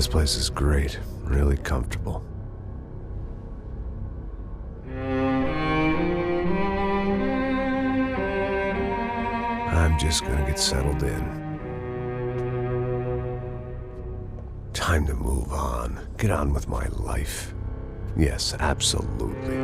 This place is great, really comfortable. I'm just gonna get settled in. Time to move on. Get on with my life. Yes, absolutely.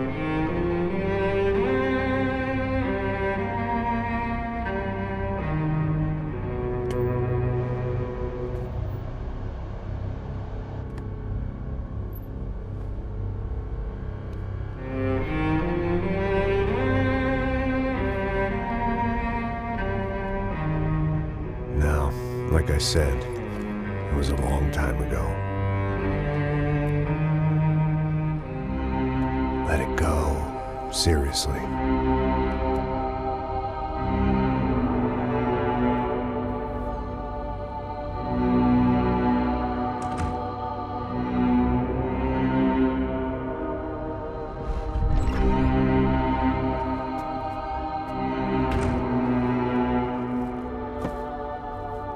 Now, like I said, it was a long time ago. Let it go. Seriously.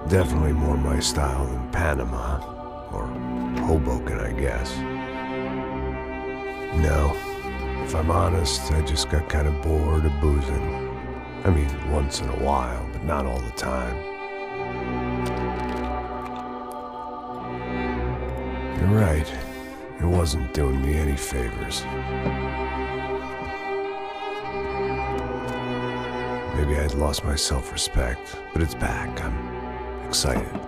Definitely more my style than Panama, or Hoboken, I guess. No, if I'm honest, I just got kind of bored of boozing. I mean, once in a while, but not all the time. You're right, it wasn't doing me any favors. Maybe I'd lost my self-respect, but it's back. I'm excited,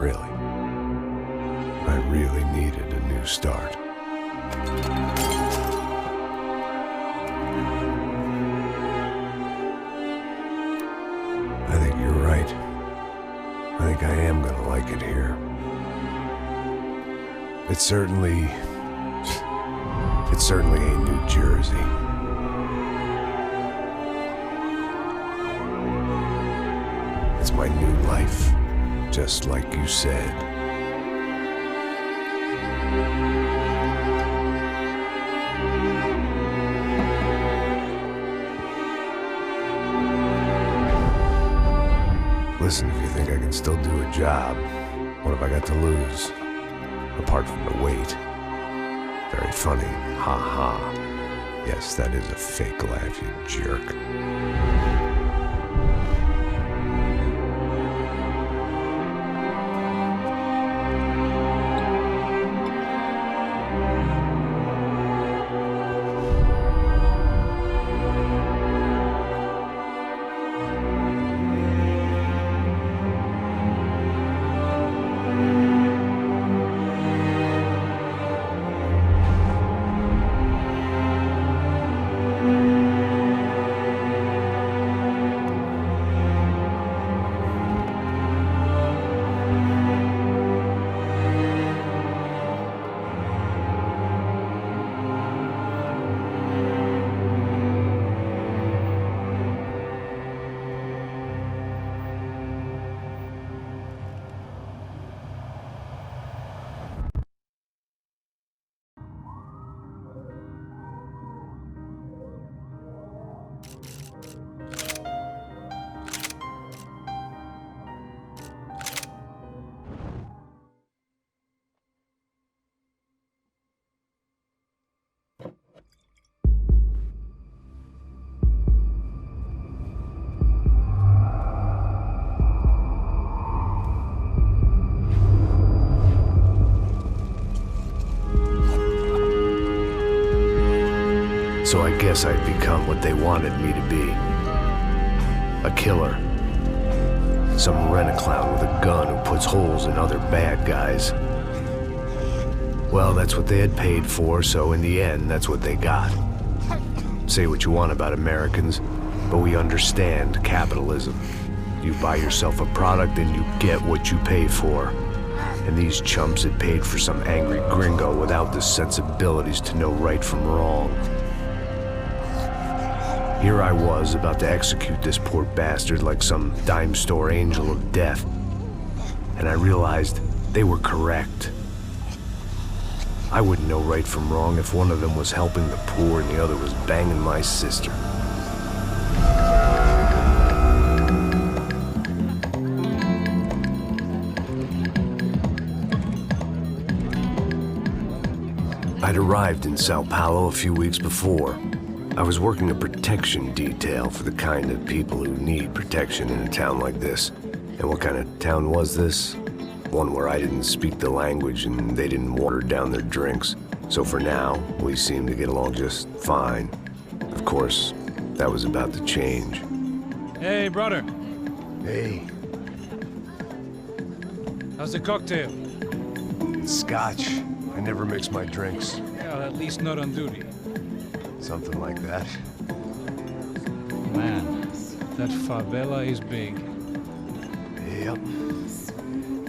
really. I really needed a new start. I think you're right. I think I am gonna like it here. It certainly ain't New Jersey. It's my new life. Just like you said. Listen, if you think I can still do a job, what have I got to lose? Apart from the weight. Very funny. Ha ha. Yes, that is a fake laugh, you jerk. So I guess I'd become what they wanted me to be. A killer. Some rent-a-clown with a gun who puts holes in other bad guys. Well, that's what they had paid for, so in the end, that's what they got. Say what you want about Americans, but we understand capitalism. You buy yourself a product and you get what you pay for. And these chumps had paid for some angry gringo without the sensibilities to know right from wrong. Here I was, about to execute this poor bastard like some dime store angel of death. And I realized they were correct. I wouldn't know right from wrong if one of them was helping the poor and the other was banging my sister. I'd arrived in Sao Paulo a few weeks before. I was working a protection detail for the kind of people who need protection in a town like this. And what kind of town was this? One where I didn't speak the language and they didn't water down their drinks. So for now, we seemed to get along just fine. Of course, that was about to change. Hey, brother. Hey. How's the cocktail? It's scotch. I never mix my drinks. Well, at least not on duty. Something like that. Man, that favela is big. Yep.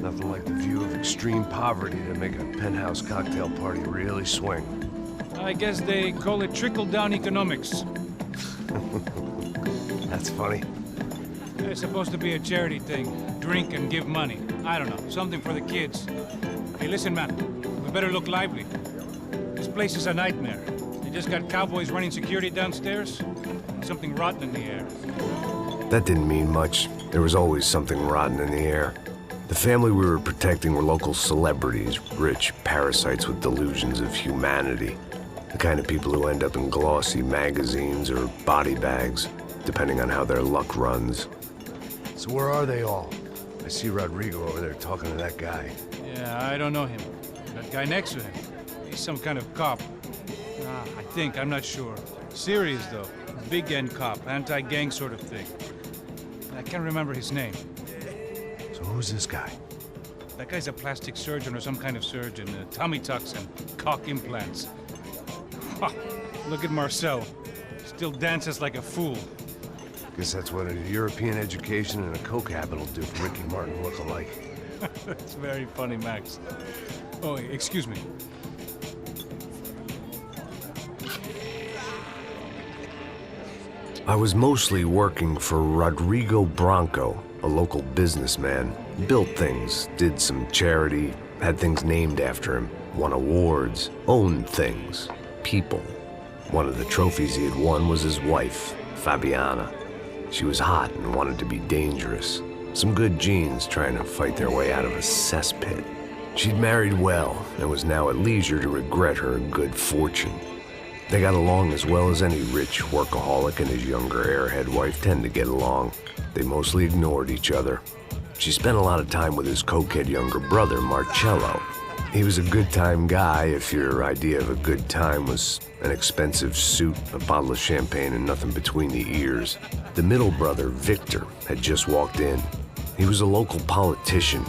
Nothing like the view of extreme poverty to make a penthouse cocktail party really swing. I guess they call it trickle-down economics. That's funny. It's supposed to be a charity thing. Drink and give money. I don't know, something for the kids. Hey, listen, man. We better look lively. This place is a nightmare. They just got cowboys running security downstairs. And something rotten in the air. That didn't mean much. There was always something rotten in the air. The family we were protecting were local celebrities, rich parasites with delusions of humanity. The kind of people who end up in glossy magazines or body bags, depending on how their luck runs. So where are they all? I see Rodrigo over there talking to that guy. Yeah, I don't know him. That guy next to him. He's some kind of cop. I think, I'm not sure. Serious, though. Big end cop, anti-gang sort of thing. I can't remember his name. So who's this guy? That guy's a plastic surgeon or some kind of surgeon. Tummy tucks and cock implants. Ha! Look at Marcel. Still dances like a fool. Guess that's what a European education and a coke habit will do for Ricky Martin look-alike. That's very funny, Max. Oh, excuse me. I was mostly working for Rodrigo Branco, a local businessman. Built things, did some charity, had things named after him, won awards, owned things, people. One of the trophies he had won was his wife, Fabiana. She was hot and wanted to be dangerous. Some good genes trying to fight their way out of a cesspit. She'd married well and was now at leisure to regret her good fortune. They got along as well as any rich workaholic and his younger airhead wife tend to get along. They mostly ignored each other. She spent a lot of time with his cokehead younger brother, Marcello. He was a good-time guy if your idea of a good time was an expensive suit, a bottle of champagne, and nothing between the ears. The middle brother, Victor, had just walked in. He was a local politician.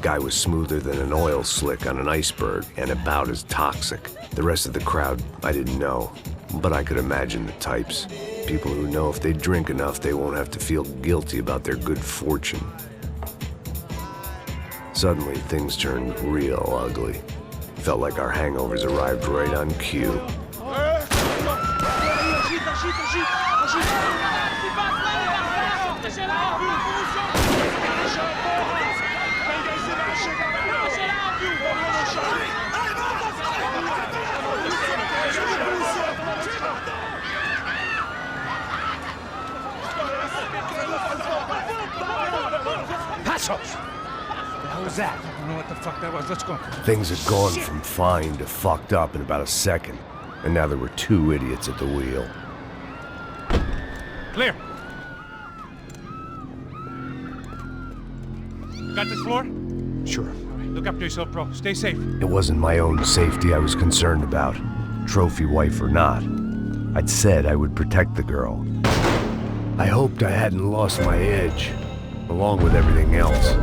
Guy was smoother than an oil slick on an iceberg and about as toxic. The rest of the crowd, I didn't know, but I could imagine the types. People who know if they drink enough, they won't have to feel guilty about their good fortune. Suddenly, things turned real ugly. Felt like our hangovers arrived right on cue. What was that? I don't know what the fuck that was. Let's go. Things had gone from fine to fucked up in about a second, and now there were two idiots at the wheel. Clear. Got this floor? Sure. All right, look after yourself, bro. Stay safe. It wasn't my own safety I was concerned about, trophy wife or not. I'd said I would protect the girl. I hoped I hadn't lost my edge, along with everything else.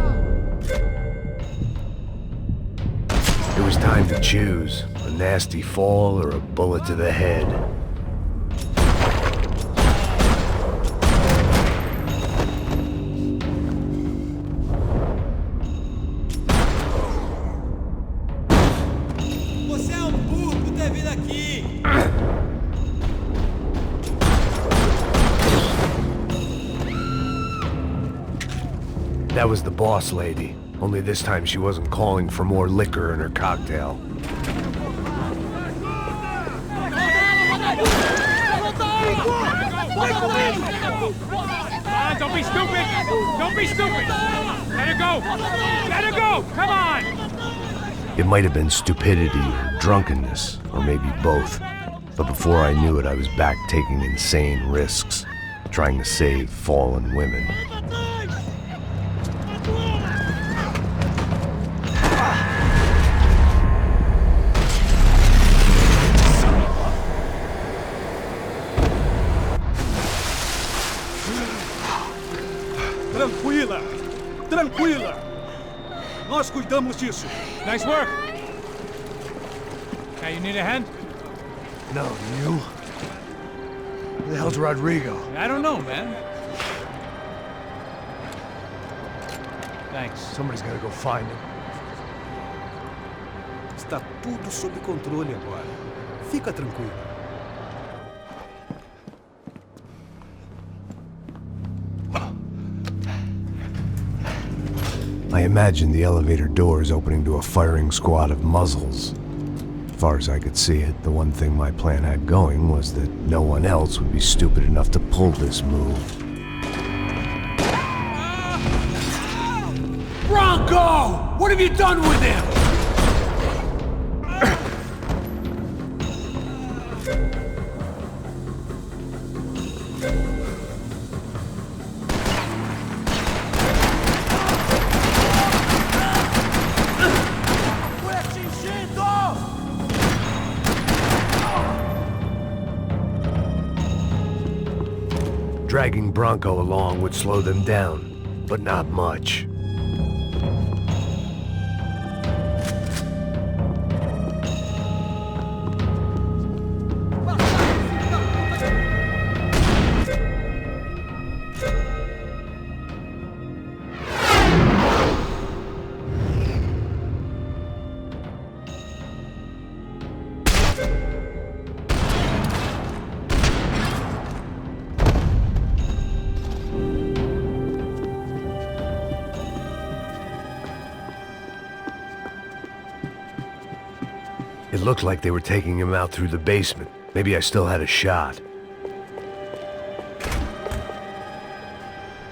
It was time to choose, a nasty fall or a bullet to the head. Você é burro por ter vindo aqui! That was the boss lady. Only this time she wasn't calling for more liquor in her cocktail. Don't be stupid! Don't be stupid! Let her go! Let her go! Come on! It might have been stupidity or drunkenness, or maybe both. But before I knew it, I was back taking insane risks, trying to save fallen women. Tranquila! Tranquila! Nós cuidamos disso. Nice work. Hey, you need a hand? No, you? Who the hell's Rodrigo? I don't know, man. Thanks. Somebody's gotta go find him. Está tudo sob controle agora. Fica tranquilo. I imagined the elevator doors opening to a firing squad of muzzles. As far as I could see it, the one thing my plan had going was that no one else would be stupid enough to pull this move. Bronco! What have you done with him? Dragging Bronco along would slow them down, but not much. It looked like they were taking him out through the basement. Maybe I still had a shot.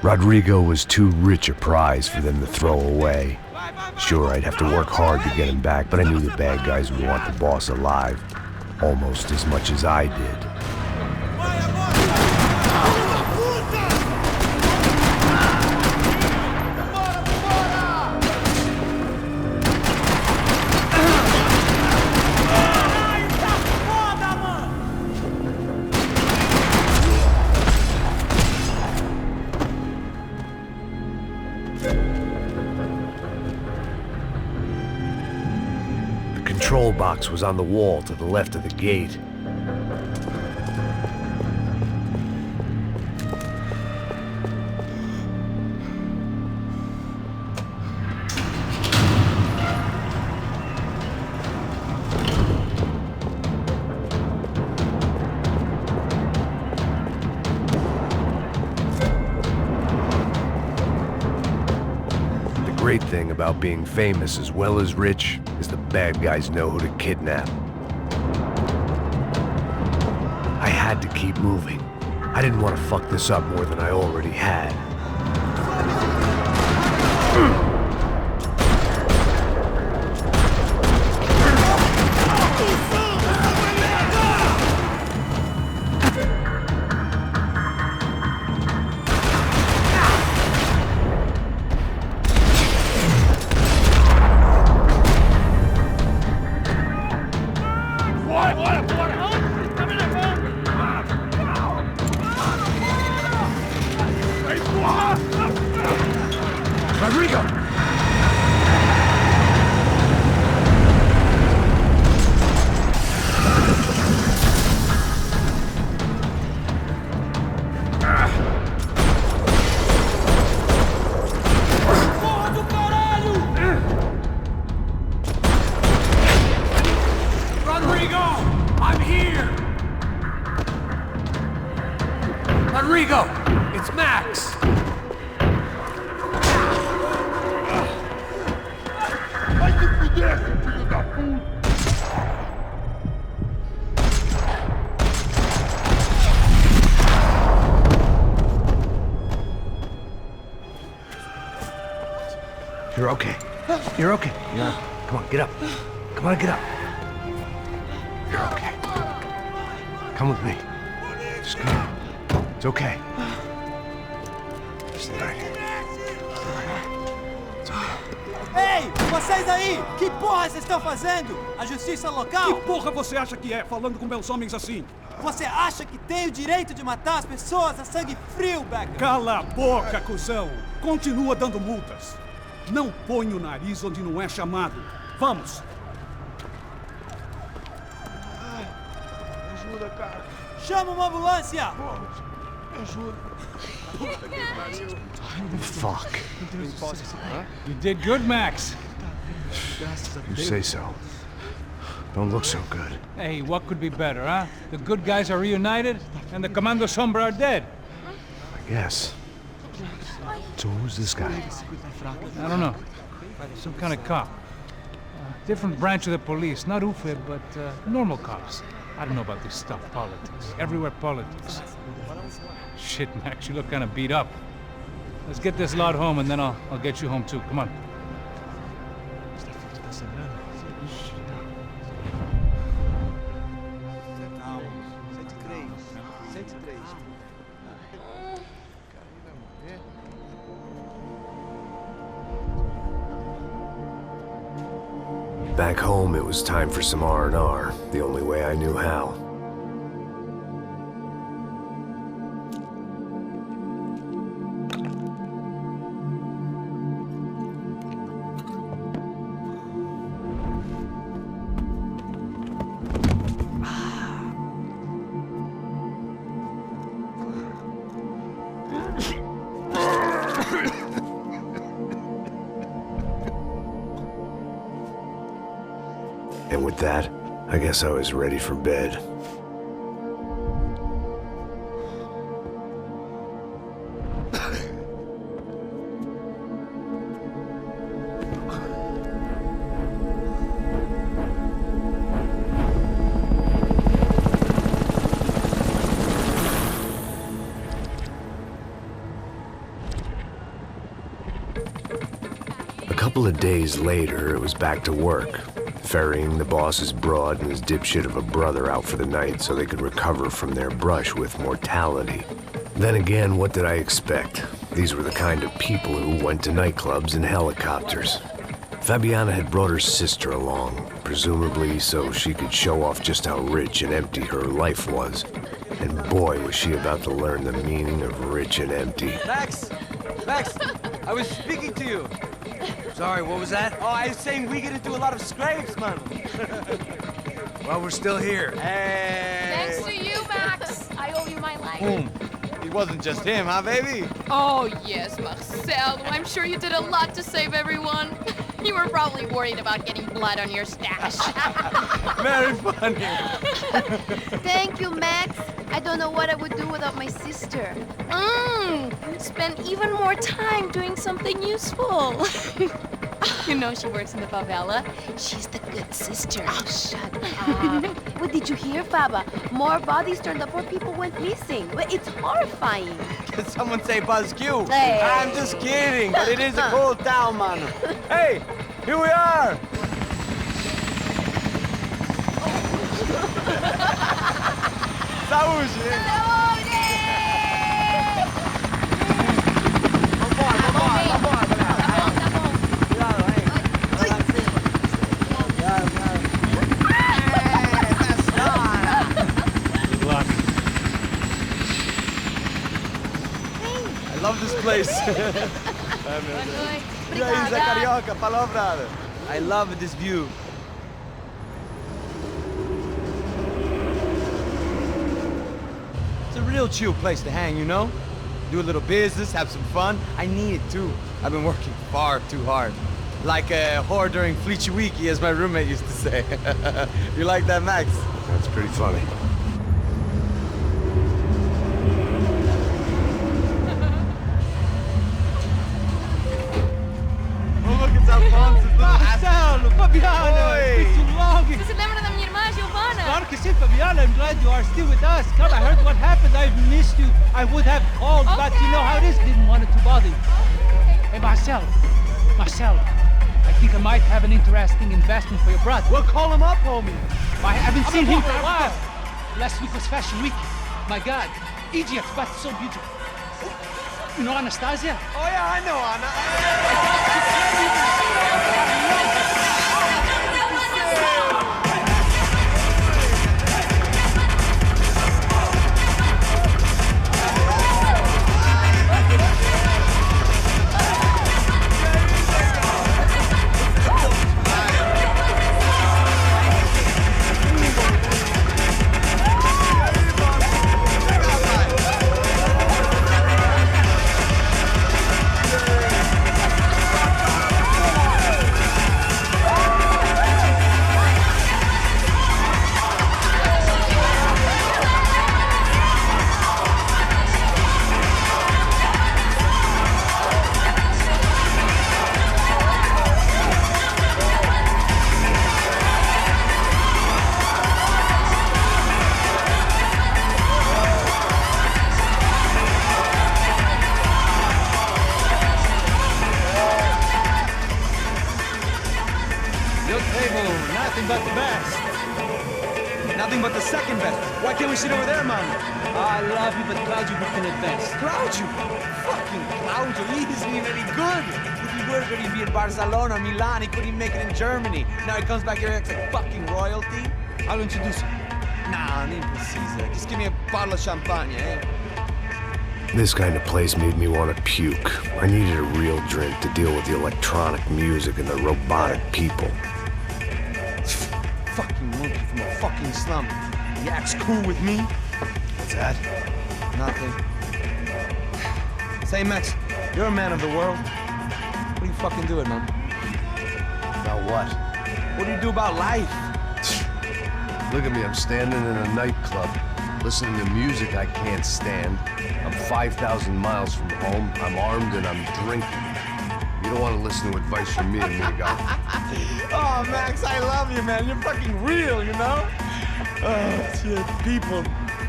Rodrigo was too rich a prize for them to throw away. Sure, I'd have to work hard to get him back, but I knew the bad guys would want the boss alive, almost as much as I did. The control box was on the wall to the left of the gate. The great thing about being famous as well as rich is the bad guys know who to kidnap. I had to keep moving. I didn't want to fuck this up more than I already had. Rodrigo! Porra do caralho! Rodrigo! I'm here! Rodrigo! It's Max! Vai se fuder, filho da puta! You're okay. You're okay. Yeah. Come on, get up. Come on, get up. You're okay. Come with me. Just come. It's okay. Stay right here. It's okay. Ei, vocês aí! Que porra vocês estão fazendo? A justiça local? Que porra você acha que é, falando com meus homens assim? Você acha que tem o direito de matar as pessoas a sangue frio, Becker? Cala a boca, cuzão! Continua dando multas. Não põe o nariz onde não é chamado. Vamos! Ajuda, cara. Chama uma ambulância! Me ajuda. Fuck. You did good, Max. You say so. Don't look so good. Hey, what could be better, huh? The good guys are reunited, and the Commando Sombra are dead. I guess. So who's this guy? I don't know. Some kind of cop. Different branch of the police. Not UFE, but normal cops. I don't know about this stuff, politics. Everywhere politics. Shit, Max, you look kind of beat up. Let's get this lot home, and then I'll get you home too. Come on. Back home, it was time for some R&R, the only way I knew how. And with that, I guess I was ready for bed. A couple of days later, it was back to work. Ferrying the boss's broad and his dipshit of a brother out for the night so they could recover from their brush with mortality. Then again, what did I expect? These were the kind of people who went to nightclubs in helicopters. Fabiana had brought her sister along, presumably so she could show off just how rich and empty her life was. And boy, was she about to learn the meaning of rich and empty. Max! Max! I was speaking to you! Sorry, what was that? Oh, I was saying we get to do a lot of scrapes, man. Well, we're still here. Hey! Thanks to you, Max. I owe you my life. Boom. It wasn't just him, huh, baby? Oh, yes, Marcel. I'm sure you did a lot to save everyone. You were probably worried about getting blood on your stash. Very funny. Thank you, Max. I don't know what I would do without my sister. Spend even more time doing something useful. You know she works in the favela. She's the good sister. Oh, shut up. What did you hear, Faba? More bodies turned up where people went missing. It's horrifying. Did someone say Buzz Q? Hey. I'm just kidding, but it is a cold town, man. Hey, here we are. Saúde! I love this place. E aí, Zé Carioca, palavra. I love this view. It's a real chill place to hang, you know? Do a little business, have some fun. I need it too. I've been working far too hard. Like a whore during Fleechy Weeky, as my roommate used to say. You like that, Max? That's pretty funny. Marcelo, Fabiana, it's been too long. Você se lembra da minha irmã, Giovanna? Claro que sim, Fabiana. I'm glad you are still with us. Come, I heard what happened. I've missed you. I would have called, but you know how it is. Didn't want it to bother you. Hey, Marcelo. I think I might have an interesting investment for your brother. Well, call him up, homie. I haven't seen him for a while. Last week was Fashion Week. My God, Egypt, but so beautiful. You know Anastasia? Oh, yeah, I know Anna. Nothing but the best. Nothing but the second best. Why can't we sit over there, man? I love you, but Claudio booked in advance. Claudio? Fucking Claudio, he isn't even any good. If he were good, he'd be in Barcelona, Milan, he couldn't make it in Germany. Now he comes back here and acts like fucking royalty. I'll introduce you. Nah, nem precisa. Just give me a bottle of champagne, eh? This kind of place made me want to puke. I needed a real drink to deal with the electronic music and the robotic people. Fucking monkey from a fucking slum. He acts cool with me. What's that? Nothing. Say, Max, you're a man of the world. What are you fucking doing, man? About what? What do you do about life? Look at me, I'm standing in a nightclub, listening to music I can't stand. I'm 5,000 miles from home, I'm armed, and I'm drinking. You don't want to listen to advice from me, amigo. Oh, Max, I love you, man. You're fucking real, you know? Oh, shit. People.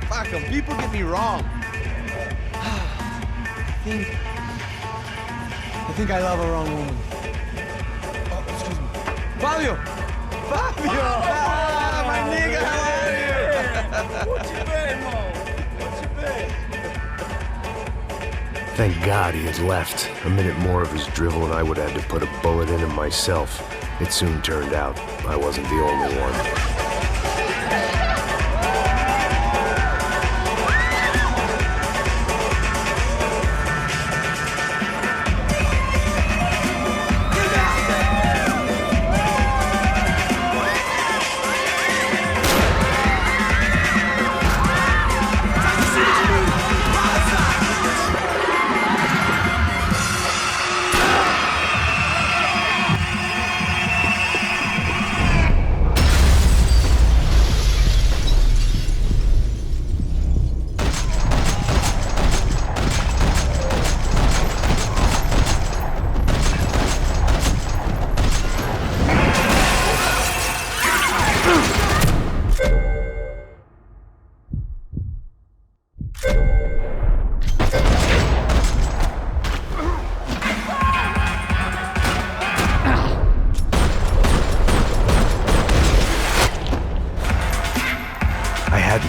Fuck them. People get me wrong. I think I love a wrong woman. Oh, excuse me. Fabio! Fabio! Ah, my nigga, how are you? What you been, Mo? What you been? Thank God he had left. A minute more of his drivel and I would have had to put a bullet in him myself. It soon turned out I wasn't the only one.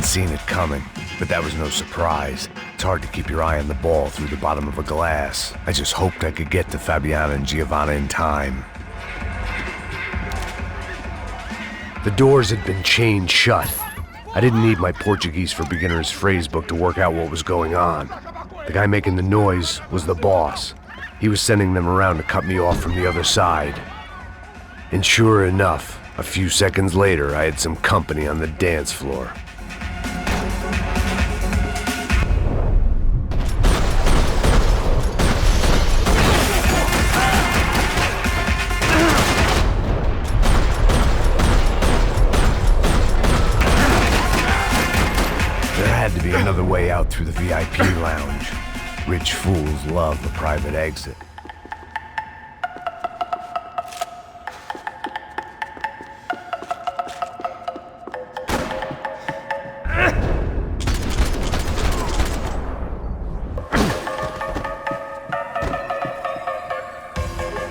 Seen it coming, but that was no surprise. It's hard to keep your eye on the ball through the bottom of a glass. I just hoped I could get to Fabiana and Giovanna in time. The doors had been chained shut. I didn't need my Portuguese for Beginners phrase book to work out what was going on. The guy making the noise was the boss. He was sending them around to cut me off from the other side. And sure enough, a few seconds later, I had some company on the dance floor. Another way out through the VIP lounge. Rich fools love a private exit.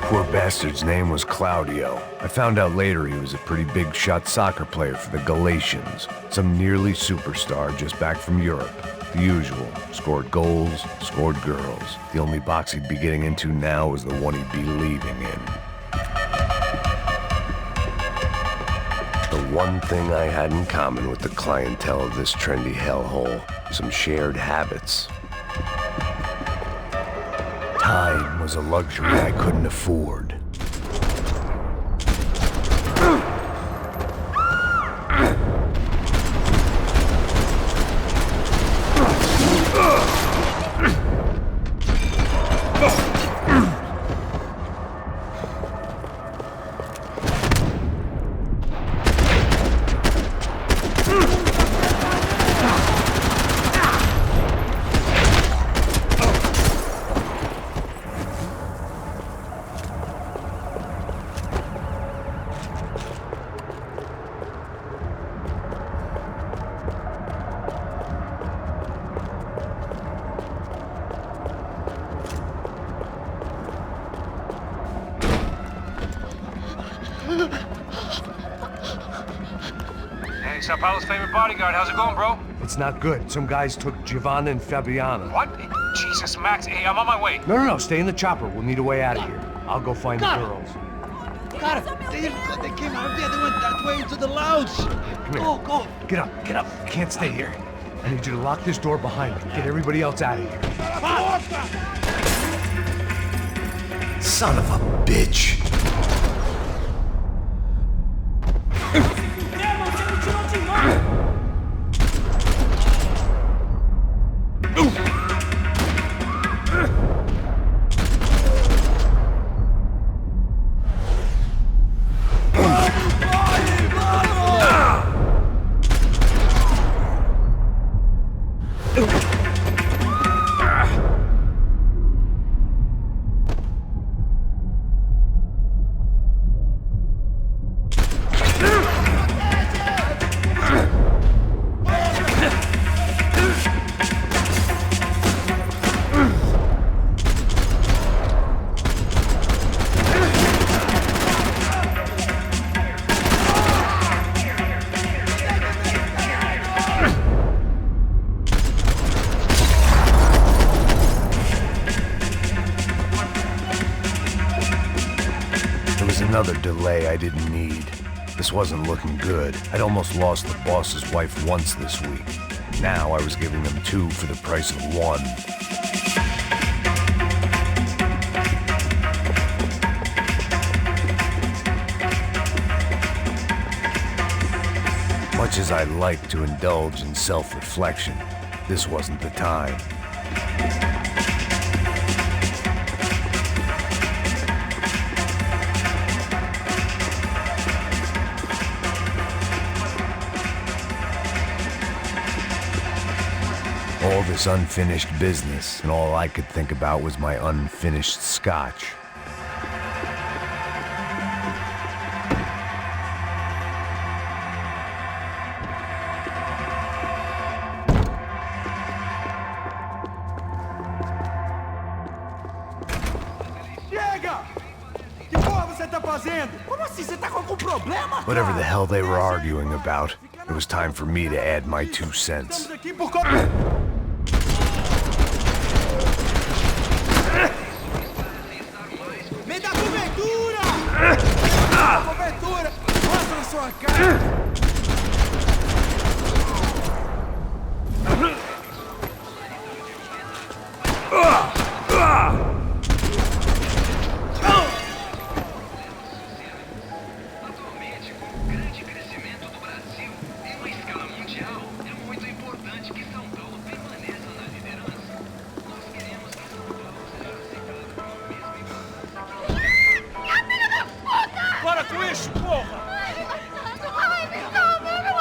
Poor bastard's name was Claudio. I found out later he was a pretty big shot soccer player for the Galatians. Some nearly superstar just back from Europe. The usual. Scored goals, scored girls. The only box he'd be getting into now was the one he'd be leaving in. The one thing I had in common with the clientele of this trendy hellhole, some shared habits. Time was a luxury I couldn't afford. Hey, Sao Paulo's favorite bodyguard. How's it going, bro? It's not good. Some guys took Giovanna and Fabiana. What? Jesus, Max. Hey, I'm on my way. No. Stay in the chopper. We'll need a way out of here. I'll go find the girls. Got it. They came out of there. They went that way into the lounge. Come here. Go. Get up. You can't stay here. I need you to lock this door behind me. Get everybody else out of here. Son of a bitch. Another delay I didn't need. This wasn't looking good. I'd almost lost the boss's wife once this week. Now I was giving them two for the price of one. Much as I like to indulge in self-reflection, this wasn't the time. All this unfinished business, and all I could think about was my unfinished scotch. Whatever the hell they were arguing about, it was time for me to add my 2 cents. Me dá cobertura! Cobertura! Mostra na sua cara!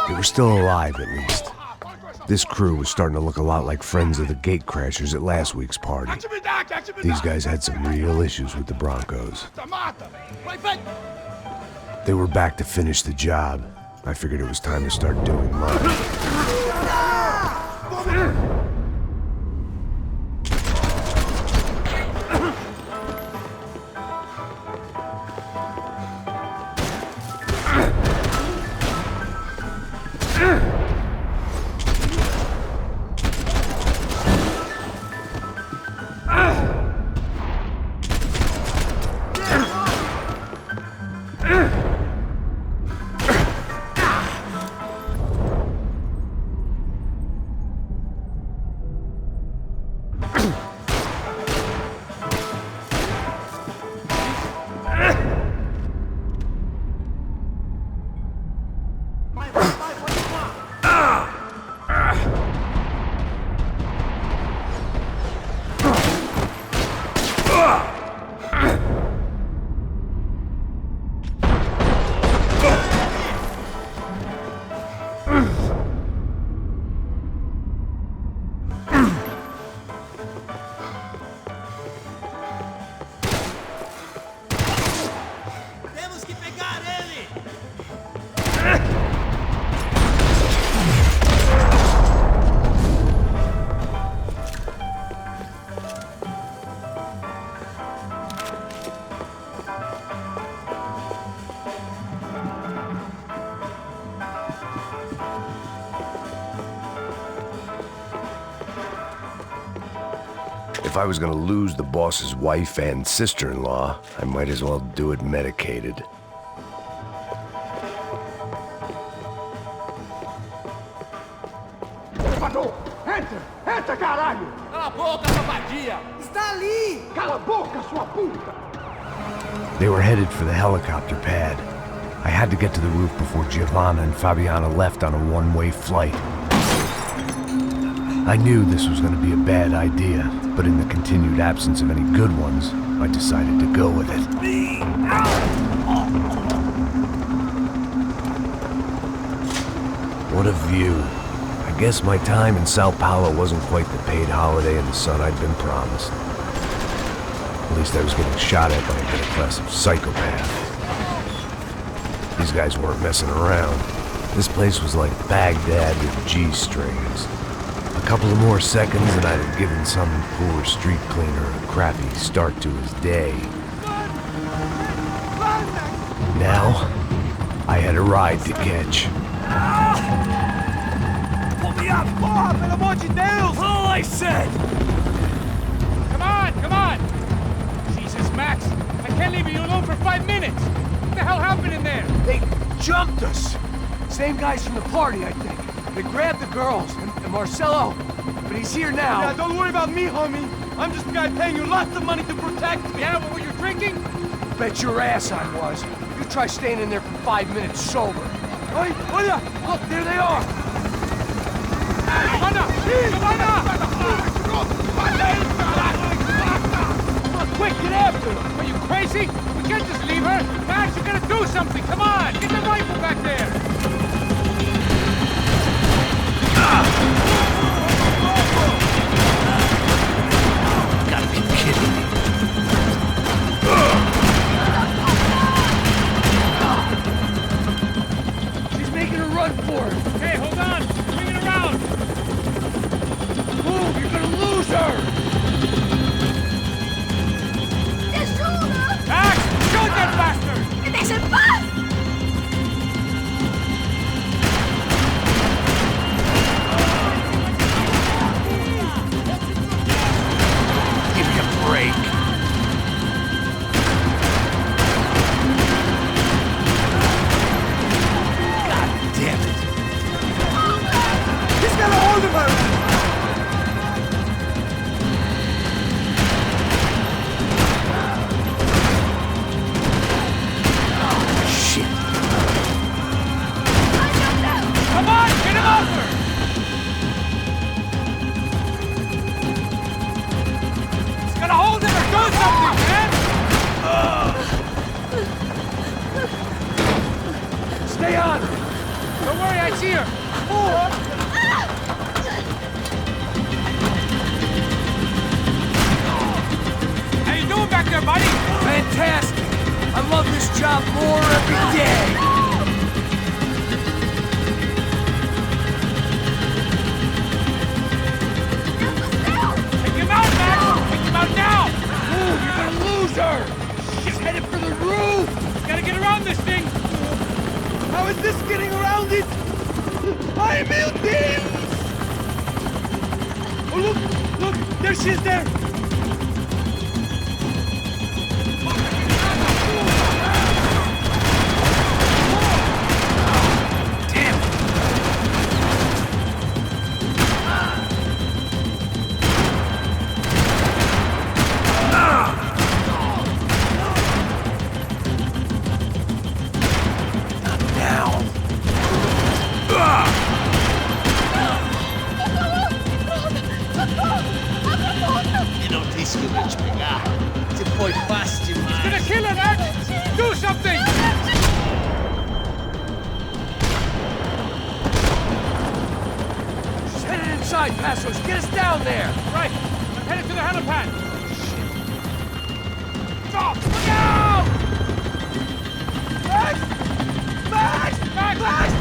They were still alive, at least. This crew was starting to look a lot like friends of the gatecrashers at last week's party. These guys had some real issues with the Broncos. They were back to finish the job. I figured it was time to start doing mine. If I was gonna lose the boss's wife and sister-in-law, I might as well do it medicated. Elevador! Entra! Entra, caralho! Cala a boca, safadinha! Está ali! Cala a boca, sua puta! They were headed for the helicopter pad. I had to get to the roof before Giovanna and Fabiana left on a one-way flight. I knew this was going to be a bad idea, but in the continued absence of any good ones, I decided to go with it. What a view. I guess my time in Sao Paulo wasn't quite the paid holiday in the sun I'd been promised. At least I was getting shot at by a middle class of psychopaths. These guys weren't messing around. This place was like Baghdad with G-strings. A couple of more seconds and I'd have given some poor street cleaner a crappy start to his day. Now, I had a ride to catch. Pull me up! Porra, pelo amor de Deus! All I said! Come on, come on! Jesus, Max, I can't leave you alone for 5 minutes! What the hell happened in there? They jumped us! Same guys from the party, I think. They grabbed the girls, and Marcelo, but he's here now. Yeah, don't worry about me, homie. I'm just the guy paying you lots of money to protect me. Yeah, what were you drinking? Bet your ass I was. You try staying in there for 5 minutes sober. Oi, olha! Look, there they are! Giovanna! Giovanna! Come on, quick, get after them! Are you crazy? We can't just leave her! Max, you gotta do something! Come on! Get the rifle back there! Gotta be kidding me. She's making a run for it! Hey, hold on! Bring it around! Move, you're gonna lose her! Max! Shoot that bastard! ¡Déjense en paz! Give me a break. God damn it. He's got a hold of her! Shit. Come on! Get him off her! He's got a hold of her! Do something, man! Stay on her! Don't worry, I see her! How you doing back there, buddy? Fantastic! I love this job more every day! Take him out, Max! Take him out now! Move, you're gonna lose her! She's headed for the roof! Gotta get around this thing! How is this getting around it? Ai, meu Deus! Oh, look! There she is there! Get us down there! Right. I'm headed to the helipad. Stop! Look out! Max! Max! Max! Max!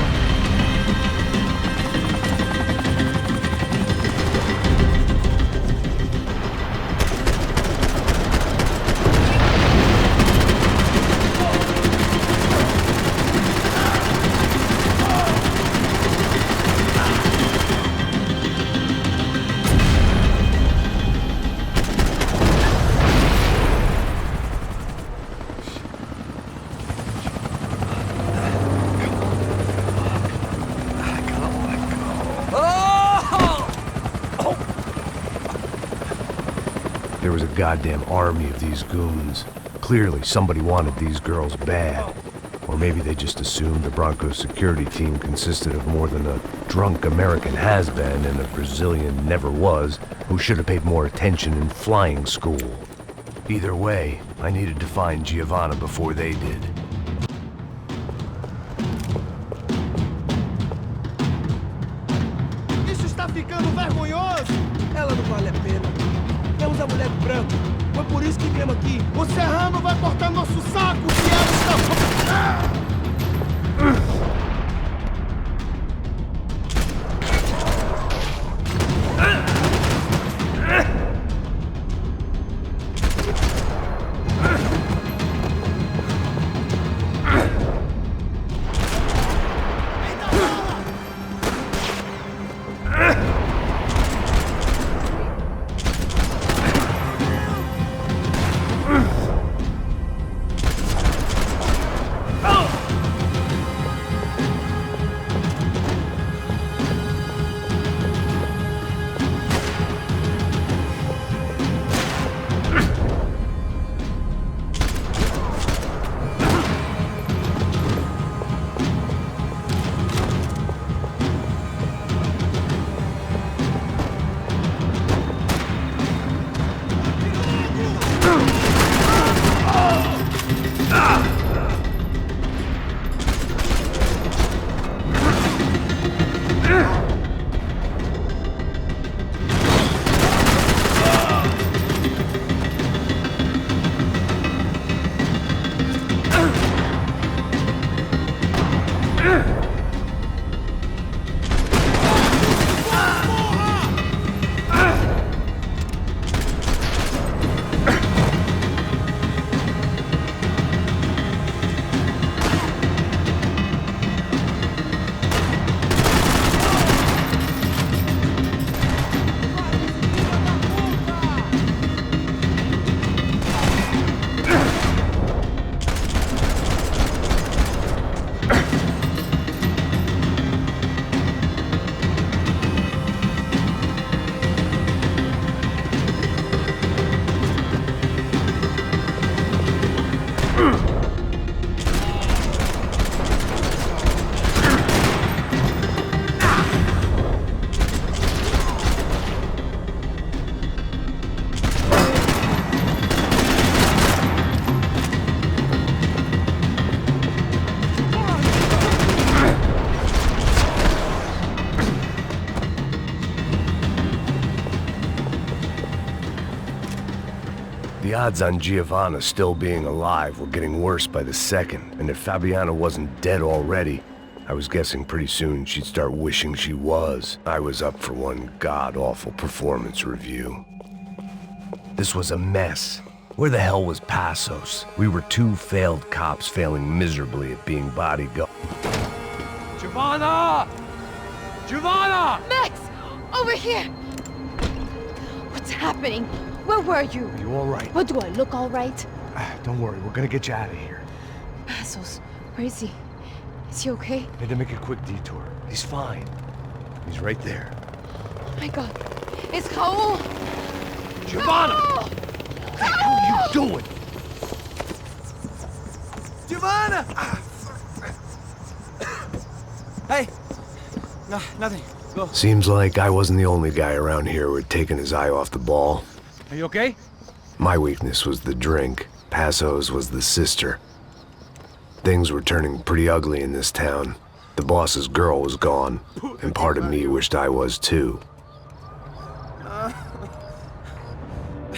There was a goddamn army of these goons. Clearly, somebody wanted these girls bad. Or maybe they just assumed the Broncos security team consisted of more than a drunk American has-been and a Brazilian never-was who should have paid more attention in flying school. Either way, I needed to find Giovanna before they did. Isso está ficando vergonhoso! Ela não vale a pena. Temos a mulher branca. Foi por isso que viemos aqui. O serrano vai cortar nosso saco se ela está... The odds on Giovanna still being alive were getting worse by the second, and if Fabiana wasn't dead already, I was guessing pretty soon she'd start wishing she was. I was up for one god-awful performance review. This was a mess. Where the hell was Passos? We were two failed cops failing miserably at being bodyguards. Giovanna! Giovanna! Max! Over here! What's happening? Where were you? Are you all right? What, do I look all right? Don't worry, we're gonna get you out of here. Passos, where is he? Is he okay? Had to make a quick detour. He's fine. He's right there. Oh my god. It's Raul! Giovanna! No! What the hell are you doing? Giovanna! Hey! No, nothing. Go. Seems like I wasn't the only guy around here who had taken his eye off the ball. Are you okay? My weakness was the drink. Passo's was the sister. Things were turning pretty ugly in this town. The boss's girl was gone, and part of me wished I was too.